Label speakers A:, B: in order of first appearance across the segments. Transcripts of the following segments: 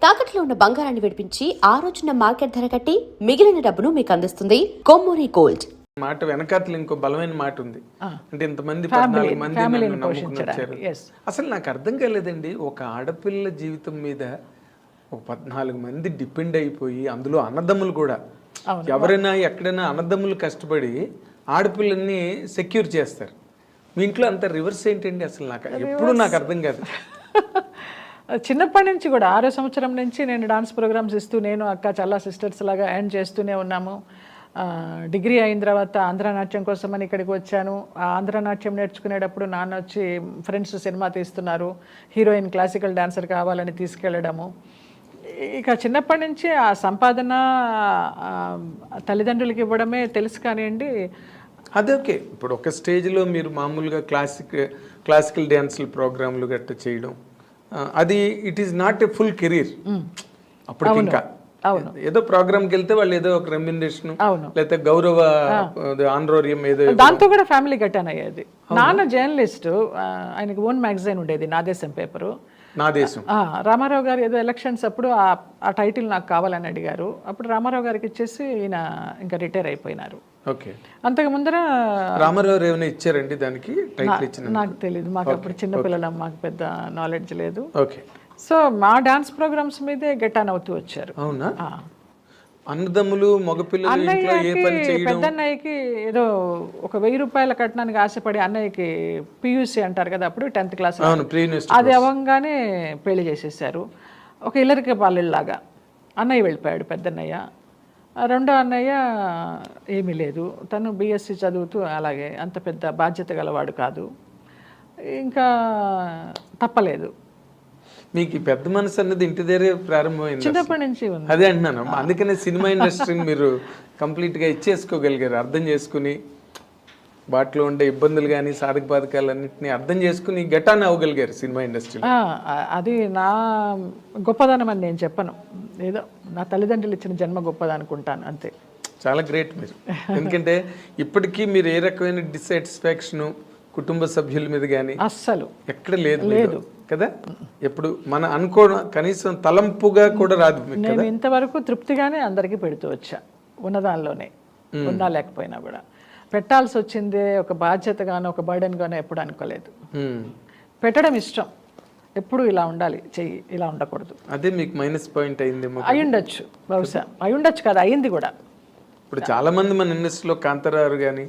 A: తాకట్లో ఉన్న బంగారాన్ని విడిపించి ఆ రోజున మార్కెట్ ధర కట్టి మిగిలిన డబ్బును మీకు అందిస్తుంది కొమ్మూరి గోల్డ్.
B: మాట వెనకాతలు ఇంకో బలమైన మాట ఉంది. అంటే ఇంతమంది 14 మంది నన్ను నమ్ముకుని వచ్చారు. అసలు నాకు అర్థం కాలేదండి, ఒక ఆడపిల్ల జీవితం మీద ఒక 14 మంది డిపెండ్ అయిపోయి, అందులో అన్నదమ్ములు కూడా, ఎవరైనా ఎక్కడైనా అన్నదమ్ములు కష్టపడి ఆడపిల్లల్ని సెక్యూర్ చేస్తారు. మీ ఇంట్లో అంత రివర్స్ ఏంటండి? అసలు నాకు ఎప్పుడు నాకు అర్థం కాదు.
C: చిన్నప్పటి నుంచి కూడా 6వ సంవత్సరం నుంచి నేను డాన్స్ ప్రోగ్రామ్స్ ఇస్తూ, నేను అక్క చాలా సిస్టర్స్ లాగా ఎర్న్ చేస్తూనే ఉన్నాము. డిగ్రీ అయిన తర్వాత ఆంధ్రనాట్యం కోసమని ఇక్కడికి వచ్చాను. ఆ ఆంధ్రనాట్యం నేర్చుకునేటప్పుడు నాన్న వచ్చి ఫ్రెండ్స్ సినిమా తీస్తున్నారు, హీరోయిన్ క్లాసికల్ డాన్సర్ కావాలని తీసుకెళ్ళడము. ఇక చిన్నప్పటి నుంచి ఆ సంపాదన తల్లిదండ్రులకి ఇవ్వడమే తెలుసు కానివ్వండి.
B: అదే ఓకే. ఇప్పుడు ఒక స్టేజ్లో మీరు మామూలుగా క్లాసికల్ డ్యాన్సులు ప్రోగ్రాంలు గట్రా చేయడం, అది it is not a full career. అప్పుడు ఇంకా ఏదో ప్రోగ్రామ్కి వెళ్తే వాళ్ళు ఏదో ఒక రెమ్యునరేషన్ లేకపోతే గౌరవ ఆనరోరియం ఏదో,
C: దాంతో కూడా ఫ్యామిలీ గట్టాన్ అయ్యేది. నాన్న జర్నలిస్ట్, ఆయనకి ఓన్ మ్యాగజైన్ ఉండేది, నా దేశం పేపరు.
B: నా దేశం.
C: రామారావు గారు ఏదో ఎలక్షన్స్ అప్పుడు ఆ టైటిల్ నాకు కావాలని అడిగారు. అప్పుడు రామారావు గారికి ఇచ్చేసి ఈయన ఇంకా రిటైర్ అయిపోయినారు.
B: ఓకే.
C: అంతకు ముందర
B: రామారావు ఏమైనా ఇచ్చారండి దానికి టైటిల్ ఇచ్చిన?
C: నాకు తెలియదు, మాకు అప్పుడు చిన్నపిల్లలం, మాకు పెద్ద నాలెడ్జ్ లేదు.
B: ఓకే.
C: సో మా డాన్స్ ప్రోగ్రామ్స్ మీదే గెట్ ఆన్ అవుతూ వచ్చారు.
B: అవునా? అన్నదమ్ములు మగపిల్లలు
C: పెద్దన్నయ్యకి ఏదో ఒక 1000 రూపాయల కట్నానికి ఆశపడి అన్నయ్యకి పియూసీ అంటారు కదా, అప్పుడు 10th క్లాస్, అది అవ్వగానే పెళ్లి చేసేసారు. ఒక ఇల్లరిక పాలెళ్ళలాగా అన్నయ్య వెళ్ళిపోయాడు. పెద్దన్నయ్య. రెండో అన్నయ్య ఏమీ లేదు, తను బీఎస్సీ చదువుతూ అలాగే, అంత పెద్ద బాధ్యత గలవాడు కాదు. ఇంకా తప్పలేదు.
B: మీకు పెద్ద మనసు అన్నది ఇంటి దగ్గరే ప్రారంభమైంది,
C: చిన్నప్పటి నుంచి ఉంది.
B: అదే అంటున్నాను. అందుకనే సినిమా ఇండస్ట్రీని మీరు కంప్లీట్గా ఇచ్చేసుకోగలిగారు, అర్థం చేసుకుని వాటిలో ఉండే ఇబ్బందులు కానీ సాధక బాధకాలన్నింటినీ అర్థం చేసుకుని గెటాన్ అవ్వగలిగారు సినిమా ఇండస్ట్రీ.
C: అది నా గొప్పదనం అని నేను చెప్పను, ఏదో నా తల్లిదండ్రులు ఇచ్చిన జన్మ గొప్పది అనుకుంటాను, అంతే.
B: చాలా గ్రేట్ మీరు. ఎందుకంటే ఇప్పటికీ మీరు ఏ రకమైన డిస్సాటిస్ఫాక్షన్ కుటుంబ సభ్యుల మీద కానీ
C: అస్సలు
B: ఎక్కడ లేదు కదా. ఎప్పుడు మన అనుకోవడం కనీసం తలంపుగా కూడా రాదు.
C: నేను ఇంతవరకు తృప్తిగానే అందరికీ పెడుతూ వచ్చా, ఉన్నదానిలోనే, ఉన్నా లేకపోయినా కూడా. పెట్టాల్సి వచ్చిందే ఒక బాధ్యతగానో ఒక బర్డెన్గానో ఎప్పుడు అనుకోలేదు. పెట్టడం ఇష్టం, ఎప్పుడు ఇలా ఉండాలి, చెయ్యి ఇలా ఉండకూడదు.
B: అదే మీకు మైనస్ పాయింట్ అయింది.
C: అయ్యుండొచ్చు, బహుశా అయ్యుండొచ్చు కదా, అయింది కూడా.
B: ఇప్పుడు చాలా మంది మన ఇండస్ట్రీలో కాంతారావు కానీ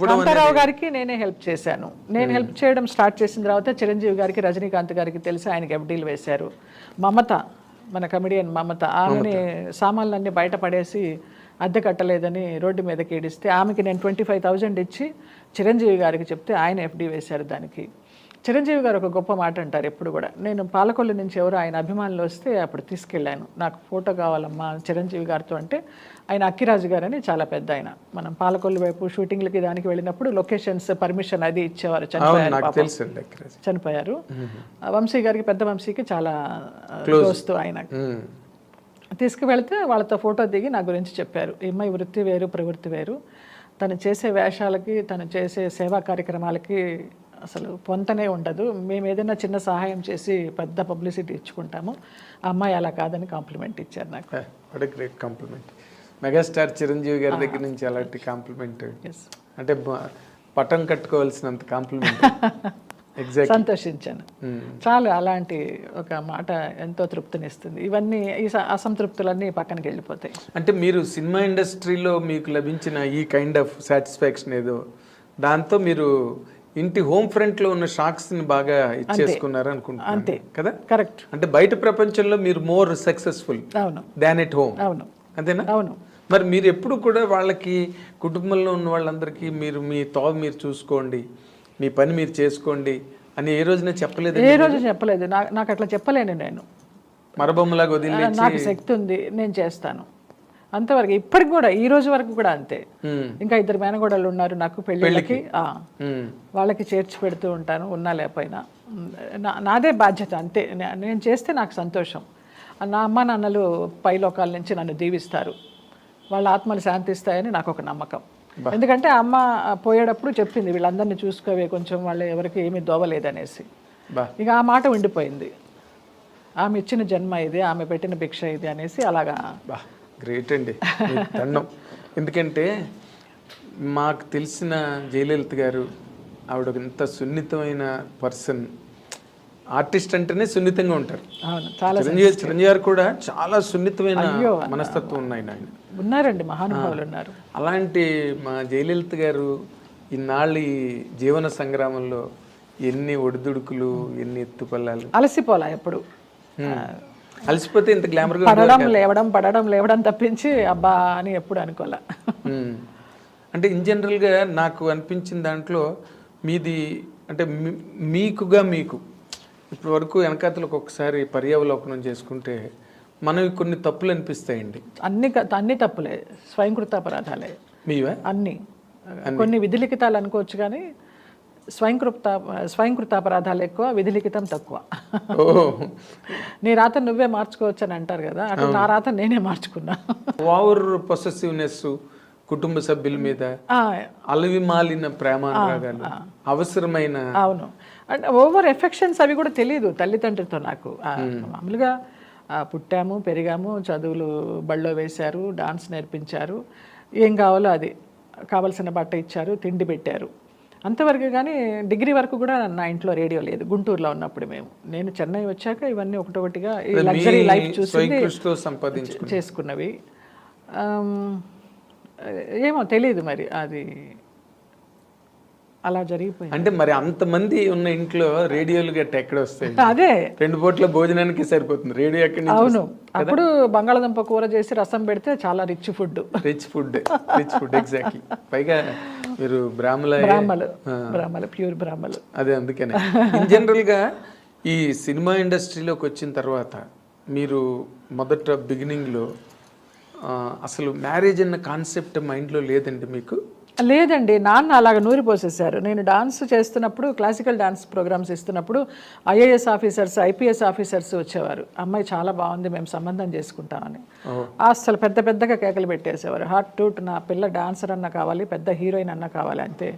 C: కాంతారావు గారికి నేనే హెల్ప్ చేశాను. నేను హెల్ప్ చేయడం స్టార్ట్ చేసిన తర్వాత చిరంజీవి గారికి, రజనీకాంత్ గారికి తెలిసి ఆయనకి FDలు వేశారు. మమత, మన కమెడియన్ మమత, ఆమెని సామాన్లన్నీ బయట పడేసి అద్దె కట్టలేదని రోడ్డు మీదకి ఏడిస్తే ఆమెకి నేను 25,000 ఇచ్చి చిరంజీవి గారికి చెప్తే ఆయన FD వేశారు దానికి. చిరంజీవి గారు ఒక గొప్ప మాట అంటారు ఎప్పుడు కూడా, నేను పాలకొల్లు నుంచి ఎవరో ఆయన అభిమానులు వస్తే అప్పుడు తీసుకెళ్ళాను, నాకు ఫోటో కావాలమ్మా చిరంజీవి గారితో అంటే, ఆయన అక్కిరాజు గారు అని చాలా పెద్ద ఆయన, మనం పాలకొల్లు వైపు షూటింగ్లకి దానికి వెళ్ళినప్పుడు లొకేషన్స్ పర్మిషన్ అది ఇచ్చేవారు. చనిపోయారు. వంశీ గారికి, పెద్ద వంశీకి చాలా దోస్తు ఆయన. తీసుకువెళితే వాళ్ళతో ఫోటో దిగి నా గురించి చెప్పారు, ఈ అమ్మాయి వృత్తి వేరు ప్రవృత్తి వేరు, తను చేసే వేషాలకి తను చేసే సేవా కార్యక్రమాలకి అసలు పొంతనే ఉండదు, మేము ఏదైనా చిన్న సహాయం చేసి పెద్ద పబ్లిసిటీ ఇచ్చుకుంటాము, ఆ అమ్మాయి అలా కాదని కాంప్లిమెంట్ ఇచ్చారు నాకు.
B: What a great compliment. Megastar Chiranjeevi గారి దగ్గర నుంచి అలాంటి కాంప్లిమెంట్ అంటే పట్టం కట్టుకోవాల్సినంత కాంప్లిమెంట్.
C: సంతోషించాను చాలు. అలాంటి ఒక మాట ఎంతో తృప్తినిస్తుంది. ఇవన్నీ ఈ అసంతృప్తులన్నీ పక్కనకి వెళ్ళిపోతాయి.
B: అంటే మీరు సినిమా ఇండస్ట్రీలో మీకు లభించిన ఈ కైండ్ ఆఫ్ సాటిస్ఫాక్షన్ ఏదో, దాంతో మీరు ఇంటి హోమ్ ఫ్రంట్ లో ఉన్న షాక్స్ ని బాగా ఇచ్చేసుకున్నారు అనుకుంటున్నాను.
C: అంతే
B: కదా?
C: కరెక్ట్.
B: అంటే బయట ప్రపంచంలో మీరు more successful than at home.
C: అవును.
B: అంతేనా?
C: అవును.
B: మరి మీరు ఎప్పుడు కూడా వాళ్ళకి, కుటుంబంలో ఉన్న వాళ్ళందరికీ మీరు మీ మీరు చూసుకోండి, మీ పని మీరు చేసుకోండి అని ఏ రోజున చెప్పలేదు?
C: ఏ రోజు చెప్పలేదు. నాకు అట్లా చెప్పలేను. నేను
B: మరబొమ్మలాగా వదిలి,
C: నాకు శక్తి ఉంది, నేను చేస్తాను అంతవరకు. ఇప్పటికి కూడా, ఈ రోజు వరకు కూడా అంతే. ఇంకా 2 మేనగోడలు ఉన్నారు నాకు పెళ్ళిళ్ళకి, వాళ్ళకి చేర్చి పెడుతూ ఉంటాను, ఉన్నా లేకపోయినా. నాదే బాధ్యత అంతే. నేను చేస్తే నాకు సంతోషం. నా అమ్మ నాన్నలు పైలోకాల నుంచి నన్ను దీవిస్తారు, వాళ్ళ ఆత్మలు శాంతిస్తాయని నాకు ఒక నమ్మకం. ఎందుకంటే అమ్మ పోయేటప్పుడు చెప్పింది, వీళ్ళందరినీ చూసుకోవే కొంచెం, వాళ్ళు ఎవరికి ఏమీ దోవలేదనేసి. ఇక ఆ మాట ఉండిపోయింది. ఆమె ఇచ్చిన జన్మ ఇది, ఆమె పెట్టిన భిక్ష ఇది అనేసి అలాగా.
B: బా గ్రేట్ అండి, మీకు దండం. ఎందుకంటే మాకు తెలిసిన జయలలిత గారు ఆవిడ ఒక ఇంత సున్నితమైన పర్సన్. ఆర్టిస్ట్ అంటేనే సున్నితంగా ఉంటారు.
C: అవును, చాలా
B: చిరంజీవి గారు కూడా చాలా సున్నితమైన మనస్తత్వం ఉన్నాయి ఆయన.
C: ఉన్నారండి, మహానుభావులు ఉన్నారు.
B: అలాంటి మా జయలలిత గారు ఇన్నాళ్ళు ఈ జీవన సంగ్రామంలో ఎన్ని ఒడిదుడుకులు, ఎన్ని ఎత్తుపల్లాలు.
C: అలసిపోలా ఎప్పుడు.
B: అలసిపోతే ఇంత గ్లామర్గా
C: పడడం లేవడం తప్పించి అబ్బా అని ఎప్పుడు అనుకోలే.
B: అంటే ఇన్ జనరల్గా నాకు అనిపించిన దాంట్లో మీది అంటే మీకుగా మీకు ఇప్పటి వరకు వెనకాతలు ఒక్కొక్కసారి పర్యావలోకనం చేసుకుంటే మనవి కొన్ని తప్పులు అనిపిస్తాయండి.
C: అన్ని తప్పులే, స్వయంకృత అపరాధాలే
B: మీవే
C: అన్ని. కొన్ని విధిలిఖితాలు అనుకోవచ్చు కానీ స్వయంకృత అపరాధాలు ఎక్కువ, విధిలిఖితం తక్కువ. నీ రాత నువ్వే మార్చుకోవచ్చు అని అంటారు కదా, అటు నా రాత నేనే మార్చుకున్నా.
B: ఓవర్ పొసెసివ్నెస్, కుటుంబ సభ్యుల మీద అలవి మాలిన ప్రేమానురాగాలు, అవసరమైన
C: అవును అంటే ఓవర్ ఎఫెక్షన్స్ అవి కూడా తెలియదు తల్లిదండ్రులతో నాకు. మామూలుగా పుట్టాము, పెరిగాము, చదువులు బళ్ళో వేశారు, డాన్స్ నేర్పించారు, ఏం కావాలో అది కావలసిన బట్ట ఇచ్చారు, తిండి పెట్టారు, అంతవరకు. కానీ డిగ్రీ వరకు కూడా నా ఇంట్లో రేడియో లేదు గుంటూరులో ఉన్నప్పుడు. నేను చెన్నై వచ్చాక ఇవన్నీ ఒకటొకటిగా ఈ లగ్జరీ లైఫ్ చూసి చేసుకున్నవి. ఏమో తెలియదు మరి, అది అలా జరిగిపోయింది.
B: అంటే మరి అంతమంది ఉన్న ఇంట్లో రేడియోలు గట్ట ఎక్కడ వస్తాయి?
C: అదే 2
B: పూట్ల భోజనానికి సరిపోతుంది రేడియో ఎక్కడి నుంచి?
C: అవును, అప్పుడు బంగాళదుంప కూర చేసి రసం పెడితే చాలా రిచ్ ఫుడ్
B: ఎగ్జాక్ట్లీ. పైగా మీరు బ్రాహ్మలు,
C: ప్యూర్ బ్రాహ్మలు.
B: అదే అందుకనే ఇన్ జనరల్గా ఈ సినిమా ఇండస్ట్రీలోకి వచ్చిన తర్వాత మీరు మొదట బిగినింగ్లో అసలు మ్యారేజ్ అన్న కాన్సెప్ట్ మైండ్లో లేదండి మీకు?
C: లేదండి, నాన్న అలాగ నూరిపోసేసారు. నేను డాన్స్ చేస్తున్నప్పుడు, క్లాసికల్ డాన్స్ ప్రోగ్రామ్స్ ఇస్తున్నప్పుడు IAS ఆఫీసర్స్, IPS ఆఫీసర్స్ వచ్చేవారు. అమ్మాయి చాలా బాగుంది, మేము సంబంధం చేసుకుంటామని. అసలు పెద్దగా కేకలు పెట్టేసేవారు. హార్ట్ నా పిల్ల డాన్సర్ అన్న కావాలి, పెద్ద హీరోయిన్ అన్న కావాలి, అంతే,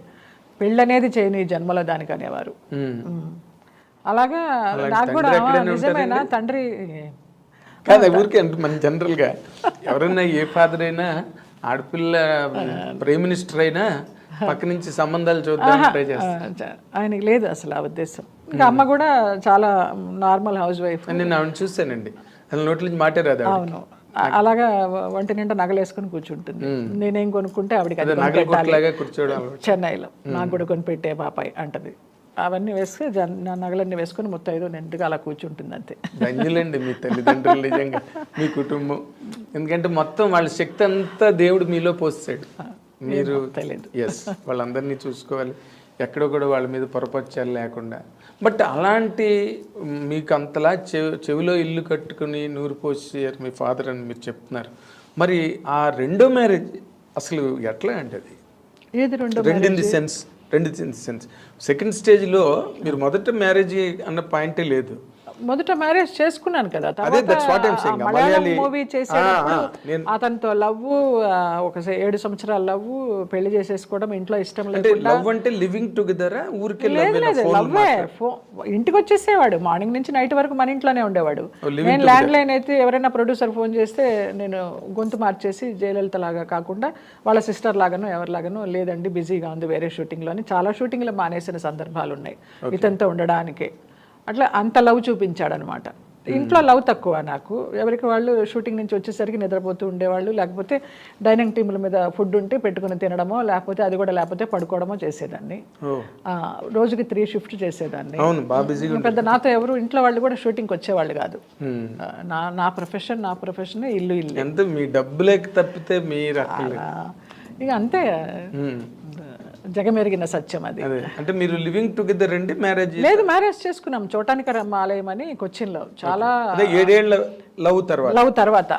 C: పెళ్ళనేది చేయని జన్మలో దానికి అనేవారు. అలాగా నాకు కూడా నిజమేనా తండ్రి
B: కాదు ఊరికే అంటే మన జనరల్గా ఎవరైనా ఏ ఫాదర్ అయినా ఆడపిల్ల ప్రైమ్ మినిస్టర్ అయినా పక్క నుంచి సంబంధాలు చూద్దాం ట్రై చేస్తారు.
C: ఆయనకి లేదు అసలు ఆ ఉద్దేశం. ఇంకా అమ్మ కూడా చాలా నార్మల్ హౌస్ వైఫ్.
B: నేను ఆవిడ చూసానండి, అసలు నోట్ల నుంచి మాటే రాదు.
C: అవును, అలాగా ఒంటి నిండా నగలేసుకుని కూర్చుంటుంది. నేనేం కొనుక్కుంటే ఆవిడకి
B: కూర్చోవడం
C: చెన్నైలో నాకు కూడా కొనిపెట్టే పాపాయి అంటది. అవన్నీ వేసుకుని నా నగలన్నీ వేసుకుని ముత్తైదు నిండుగా అలా కూర్చుంటుంది, అంతే.
B: ధన్యులండి మీ తల్లిదండ్రులు, నిజంగా మీ కుటుంబం. ఎందుకంటే మొత్తం వాళ్ళ శక్తి అంతా దేవుడు మీలో పోస్తాడు. మీరు
C: తెలియదు,
B: ఎస్ వాళ్ళందరినీ చూసుకోవాలి, ఎక్కడో కూడా వాళ్ళ మీద పొరపచ్చాలు లేకుండా. బట్ అలాంటి మీకు అంతలా చెవిలో ఇల్లు కట్టుకుని నూరు పోసారు మీ ఫాదర్ అని మీరు చెప్తున్నారు. మరి ఆ రెండో మ్యారేజ్ అసలు ఎట్లా అంటే అది?
C: ఏది
B: రెండు ఇన్ ది సెన్స్ సెకండ్ స్టేజ్లో మీరు మొదట మ్యారేజ్ అన్న పాయింటే లేదు.
C: మొదట మ్యారేజ్ చేసుకున్నాను కదా, మూవీ చేసేటప్పుడు అతనితో లవ్, ఒక 7 సంవత్సరాల లవ్, పెళ్లి చేసేసుకోవడం, ఇంట్లో ఇష్టం లేదు.
B: లవ్ అంటే లివింగ్ టుగెదర్ ఊరికే?
C: లవ్వే. ఇంటికి వచ్చేసేవాడు, మార్నింగ్ నుంచి నైట్ వరకు మన ఇంట్లోనే ఉండేవాడు. నేను ల్యాండ్ లైన్ అయితే ఎవరైనా ప్రొడ్యూసర్ ఫోన్ చేస్తే నేను గొంతు మార్చేసి జయలలిత లాగా కాకుండా వాళ్ళ సిస్టర్ లాగానో ఎవరిలాగానో, లేదండి బిజీగా ఉంది వేరే షూటింగ్లో అని చాలా షూటింగ్లు మానేసిన సందర్భాలు ఉన్నాయి ఇతనితో ఉండడానికే. అట్లా అంత లవ్ చూపించాడు అనమాట. ఇంట్లో లవ్ తక్కువ నాకు. ఎవరికి వాళ్ళు షూటింగ్ నుంచి వచ్చేసరికి నిద్రపోతూ ఉండేవాళ్ళు, లేకపోతే డైనింగ్ టేబుల్ మీద ఫుడ్ ఉంటే పెట్టుకుని తినడమో, లేకపోతే అది కూడా లేకపోతే పడుకోవడమో చేసేదాన్ని. రోజుకి 3 షిఫ్ట్ చేసేదాన్ని. పెద్ద నాతో ఎవరు ఇంట్లో వాళ్ళు కూడా షూటింగ్కి వచ్చేవాళ్ళు కాదు. నా ప్రొఫెషన్ ఇల్లు
B: ఎంత మీ డబ్బులేక తప్పితే మీరు
C: ఇక అంతే, జగమెరిగిన సత్యం అది.
B: అంటే మీరు లివింగ్ టుగెదర్ అండి? మ్యారేజ్
C: లేదు, మ్యారేజ్ చేసుకున్నాం చోటానికరమ్మ ఆలయం అని కొచ్చిన్లో. చాలా
B: 7 ఏళ్ల లవ్
C: తర్వాత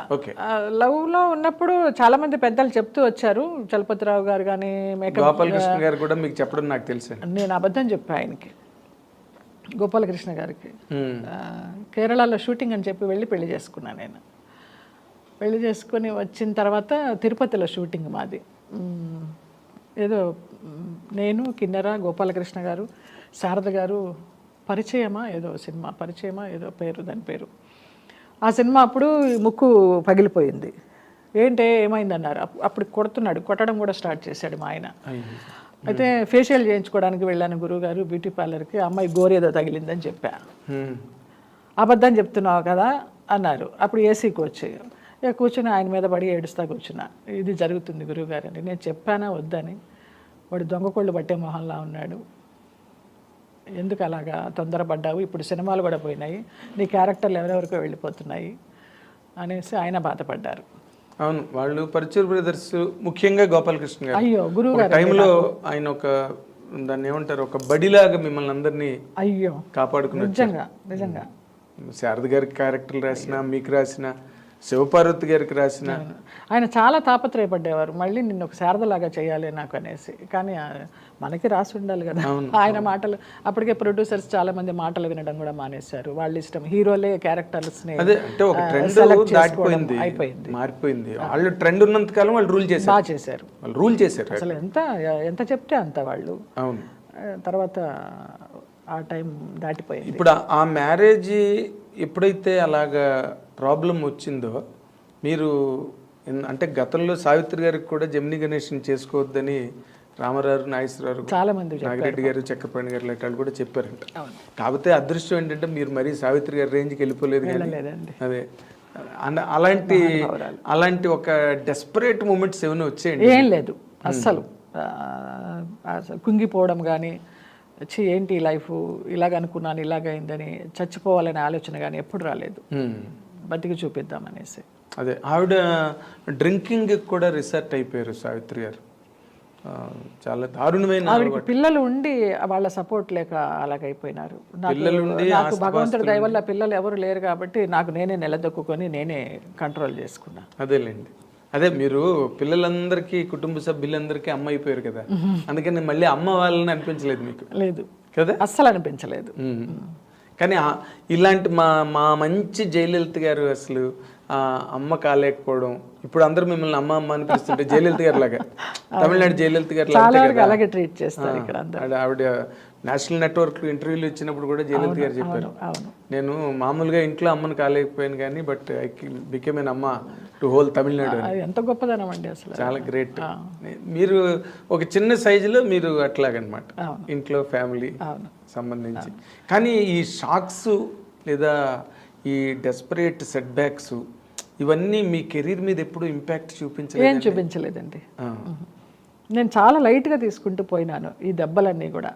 C: లవ్ లో ఉన్నప్పుడు చాలా మంది పెద్దలు చెప్తూ వచ్చారు. చలపతిరావు గారు కానీ,
B: గోపాలకృష్ణ గారు కూడా మీకు చెప్పడం నాకు తెలుసు.
C: నేను అబద్ధం చెప్పా ఆయనకి, గోపాలకృష్ణ గారికి. కేరళలో షూటింగ్ అని చెప్పి వెళ్ళి పెళ్లి చేసుకున్నాను. నేను పెళ్లి చేసుకుని వచ్చిన తర్వాత తిరుపతిలో షూటింగ్ మాది. ఏదో నేను, కిన్నెర, గోపాలకృష్ణ గారు, శారద గారు, పరిచయమా ఏదో సినిమా, పరిచయమా ఏదో పేరు, దాని పేరు. ఆ సినిమా అప్పుడు ముక్కు పగిలిపోయింది. ఏంటే ఏమైందన్నారు. అప్పుడు కొట్టడం కూడా స్టార్ట్ చేశాడు మా ఆయన. అయితే ఫేషియల్ చేయించుకోవడానికి వెళ్ళాను గురువుగారు బ్యూటీ పార్లర్కి. అమ్మాయి గోరేదో తగిలిందని చెప్పా. అబద్ధం చెప్తున్నావు కదా అన్నారు. అప్పుడు ఏసీకి వచ్చి ఇక కూర్చుని ఆయన మీద పడి ఏడుస్తా కూర్చున్నా. ఇది జరుగుతుంది గురువుగారు అని. నేను చెప్పానా వద్దని. వాడు దొంగకోళ్ళు పట్టే మొహంలా ఉన్నాడు. ఎందుకు అలాగా తొందరపడ్డావు, ఇప్పుడు సినిమాలు కూడా పోయినాయి, నీ క్యారెక్టర్లు ఎవరెవరికో వెళ్ళిపోతున్నాయి అనేసి ఆయన బాధపడ్డారు.
B: అవును, వాళ్ళు పరుచూరు బ్రదర్స్ ముఖ్యంగా గోపాలకృష్ణ గారు
C: అయ్యో గురువుగారు
B: టైంలో ఆయన ఒక దాన్ని ఏమంటారు, ఒక బడిలాగా మిమ్మల్ని అందరినీ
C: అయ్యో
B: కాపాడుకున్నారు.
C: నిజంగా
B: శారద గారికి క్యారెక్టర్లు రాసిన, మీకు రాసిన, శివపార్వతి గారికి రాసిన,
C: ఆయన చాలా తాపత్రయపడ్డేవారు. మళ్ళీ నిన్ను ఒక శారదలాగా చేయాలి నాకు అనేసి. కానీ మనకి రాసి ఉండాలి కదా. ఆయన మాటలు అప్పటికే ప్రొడ్యూసర్స్ చాలా మంది మాటలు వినడం కూడా మానేశారు. వాళ్ళ ఇష్టం, హీరోలే క్యారెక్టర్స్
B: అదే అంటే ఒక ట్రెండ్ దాటిపోయింది,
C: అయిపోయింది,
B: మారిపోయింది. వాళ్ళు ట్రెండ్ ఉన్నంత కాలం వాళ్ళు రూల్ చేశారు,
C: బాగా చేశారు.
B: వాళ్ళు రూల్ చేశారు
C: అసలు ఎంత చెప్తే అంత వాళ్ళు.
B: అవును.
C: తర్వాత ఆ టైం దాటిపోయింది.
B: ఇప్పుడు ఆ మ్యారేజ్ ఎప్పుడైతే అలాగా ప్రాబ్లం వచ్చిందో, మీరు అంటే గతంలో సావిత్రి గారికి కూడా జమినీ గణేష్ని చేసుకోవద్దని రామారావు, నాగేశ్వరరావు,
C: చాలా మంది,
B: నాగిరెడ్డి గారు, చక్రపాణి గారు లాంటి వాళ్ళు కూడా చెప్పారంట. కాకపోతే అదృష్టం ఏంటంటే మీరు మరీ సావిత్రి గారి రేంజ్కి వెళ్ళిపోలేదు. అదే అలాంటి ఒక డెస్పరేట్ మూమెంట్స్ ఏమైనా వచ్చేయండి?
C: ఏం లేదు అస్సలు. కుంగిపోవడం కానీ, ఏంటి లైఫ్ ఇలాగ అనుకున్నాను ఇలాగైందని చచ్చిపోవాలనే ఆలోచన కానీ ఎప్పుడు రాలేదు. బతికి చూపిద్దామనేసి.
B: అదే ఆవిడ డ్రింకింగ్ కూడా రిసర్ట్ అయిపోయారు సావిత్రి గారు. చాలా దారుణమైన,
C: ఆవిడకి పిల్లలు ఉండి వాళ్ళ సపోర్ట్ లేక అలాగైపోయినారు. నాకు భగవంతుడి దయ వల్ల పిల్లలు ఎవరు లేరు కాబట్టి నాకు నేనే నిలదొక్కుని నేనే కంట్రోల్ చేసుకున్నా.
B: అదేలేండి. అదే మీరు పిల్లలందరికీ, కుటుంబ సభ్యులందరికీ అమ్మ అయిపోయారు కదా, అందుకని మళ్ళీ అమ్మ వాళ్ళని అనిపించలేదు మీకు?
C: లేదు
B: కదా,
C: అస్సలు అనిపించలేదు.
B: కానీ ఇలాంటి మా మంచి జయలలిత గారు అసలు అమ్మ కాలేకపోవడం, ఇప్పుడు అందరూ మిమ్మల్ని అమ్మ అమ్మ అనిపిస్తుంటే జయలలిత గారు లాగా, తమిళనాడు జయలలిత గారు
C: అలాగే ట్రీట్ చేస్తారు ఇక్కడ.
B: ఆవిడ నేషనల్ నెట్వర్క్ ఇంటర్వ్యూలు ఇచ్చినప్పుడు కూడా జయలలిత గారు చెప్పారు, నేను మామూలుగా ఇంట్లో అమ్మను కాలేకపోయాను కానీ బట్ ఐ బికేమ్ ఎన్ అమ్మ టు హోల్ తమిళనాడు.
C: ఎంత గొప్పదనం అండి అసలు,
B: చాలా గ్రేట్. మీరు ఒక చిన్న సైజులో మీరు అట్లాగనమాట, ఇంట్లో ఫ్యామిలీ సంబంధించి. కానీ ఈ షాక్స్ లేదా ఈ డెస్పరేట్ సెట్ బ్యాక్స్ ఇవన్నీ మీ కెరీర్ మీద ఎప్పుడు ఇంపాక్ట్
C: ఏం చూపించలేదండి. నేను చాలా లైట్గా తీసుకుంటూ పోయినాను ఈ దెబ్బలన్నీ కూడా.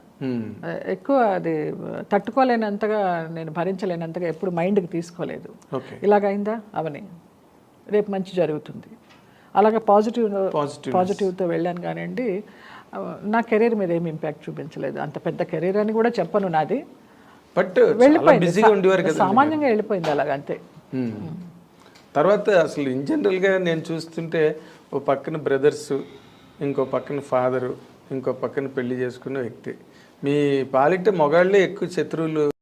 C: ఎక్కువ అది తట్టుకోలేనంతగా, నేను భరించలేనంతగా ఎప్పుడు మైండ్కి తీసుకోలేదు. ఇలాగైందా అవని, రేపు మంచి జరుగుతుంది, అలాగే పాజిటివ్తో వెళ్ళాను కానివ్వండి. నా కెరీర్ మీద ఏమి ఇంపాక్ట్ చూపించలేదు. అంత పెద్ద కెరీర్ అని కూడా చెప్పను నాది,
B: బట్
C: వెళ్ళిపోయింది, సామాన్యంగా వెళ్ళిపోయింది అలాగంతే.
B: తర్వాత అసలు ఇన్ జనరల్గా నేను చూస్తుంటే ఓ పక్కన బ్రదర్స్, ఇంకో పక్కన ఫాదరు, ఇంకో పక్కన పెళ్లి చేసుకున్న వ్యక్తి, మీ పాలిట మొగాళ్ళే ఎక్కువ శత్రువులు